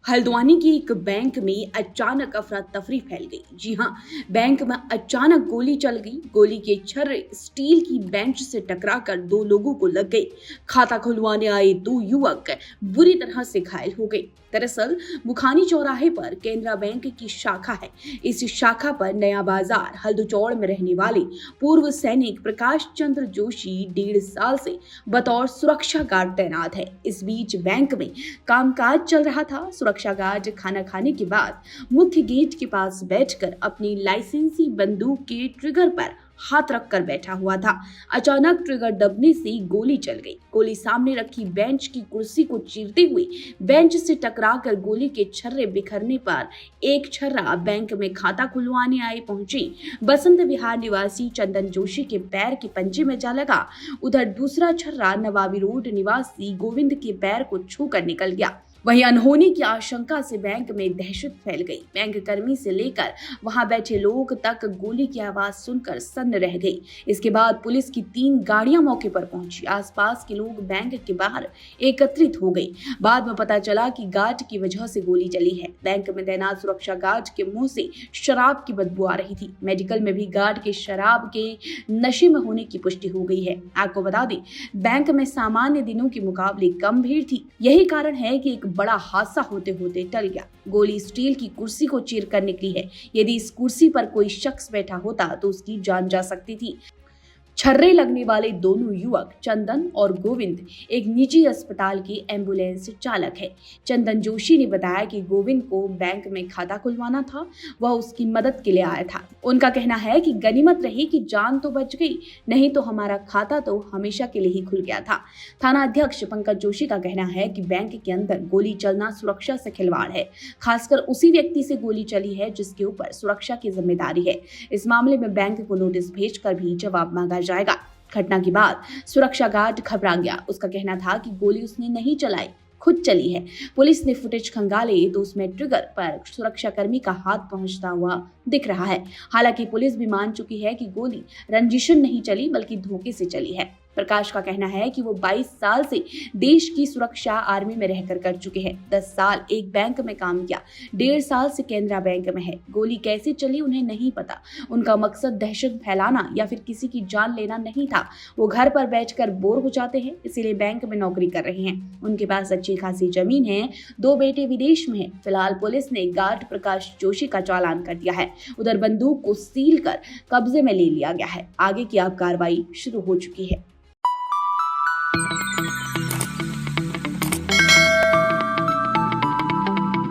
हल्द्वानी की एक बैंक में अचानक अफरा तफरी फैल गई। जी हां, बैंक में अचानक गोली चल गई। गोली के छर्रे स्टील की बेंच से टकराकर दो लोगों को लग गई। खाता खुलवाने आए दो युवक बुरी तरह से घायल हो गए। दरअसल मुखानी चौराहे पर केनरा बैंक की शाखा है। इस शाखा पर नया बाजार हल्दचौड़ में रहने वाले पूर्व सैनिक प्रकाश चंद्र जोशी 1.5 साल से बतौर सुरक्षा गार्ड तैनात है। इस बीच बैंक में कामकाज चल रहा था। सुरक्षा गार्ड खाना खाने के बाद मुख्य गेट के पास बैठकर अपनी लाइसेंसी बंदूक के ट्रिगर पर हाथ रखकर बैठा हुआ था। अचानक ट्रिगर दबने से गोली चल गई। गोली सामने रखी बेंच की कुर्सी को चीरते हुए बेंच से टकराकर गोली के छर्रे बिखरने पर एक छर्रा बैंक में खाता खुलवाने आए पहुंचे बसंत विहार निवासी चंदन जोशी के पैर के पंजे में जा लगा। उधर दूसरा छर्रा नवाबी रोड निवासी गोविंद के पैर को छूकर निकल गया। वहीं अनहोनी की आशंका से बैंक में दहशत फैल गई। बैंक कर्मी से लेकर वहां बैठे लोग तक गोली की आवाज सुनकर सन्न रह गई। इसके बाद पुलिस की 3 गाड़ियां मौके पर पहुंची। आसपास के लोग बैंक के बाहर एकत्रित हो गए। बाद में पता चला कि गार्ड की वजह से गोली चली है। बैंक में तैनात सुरक्षा गार्ड के मुंह से शराब की बदबू आ रही थी। मेडिकल में भी गार्ड के शराब के नशे में होने की पुष्टि हो गई है। आपको बता दें, बैंक में सामान्य दिनों के मुकाबले कम भीड़ थी। यही कारण है कि एक बड़ा हादसा होते होते टल गया। गोली स्टील की कुर्सी को चीर कर निकली है। यदि इस कुर्सी पर कोई शख्स बैठा होता तो उसकी जान जा सकती थी। छर्रे लगने वाले दोनों युवक चंदन और गोविंद एक निजी अस्पताल के एम्बुलेंस चालक है। चंदन जोशी ने बताया कि गोविंद को बैंक में खाता खुलवाना था, वह उसकी मदद के लिए आया था। उनका कहना है कि गनीमत रही कि जान तो बच गई, नहीं तो हमारा खाता तो हमेशा के लिए ही खुल गया था। थाना अध्यक्ष पंकज जोशी का कहना है कि बैंक के अंदर गोली चलना सुरक्षा से खिलवाड़ है। खासकर उसी व्यक्ति से गोली चली है जिसके ऊपर सुरक्षा की जिम्मेदारी है। इस मामले में बैंक को नोटिस भेजकर भी जवाब मांगा जाएगा। घटना के बाद सुरक्षा गार्ड घबरा गया। उसका कहना था कि गोली उसने नहीं चलाई, खुद चली है। पुलिस ने फुटेज खंगाले तो उसमें ट्रिगर पर सुरक्षा कर्मी का हाथ पहुंचता हुआ दिख रहा है। हालांकि पुलिस भी मान चुकी है कि गोली रंजिशन नहीं चली बल्कि धोखे से चली है। प्रकाश का कहना है कि वो 22 साल से देश की सुरक्षा आर्मी में रहकर कर चुके हैं। 10 साल एक बैंक में काम किया, 1.5 साल से केनरा बैंक में है। गोली कैसे चली उन्हें नहीं पता। उनका मकसद दहशत फैलाना या फिर किसी की जान लेना नहीं था। वो घर पर बैठकर बोर हो जाते हैं, इसीलिए बैंक में नौकरी कर रहे हैं। उनके पास अच्छी खासी जमीन है, 2 बेटे विदेश में है। फिलहाल पुलिस ने गार्ड प्रकाश जोशी का चालान कर दिया है। उधर बंदूक को सील कर कब्जे में ले लिया गया है। आगे की अब कार्रवाई शुरू हो चुकी है।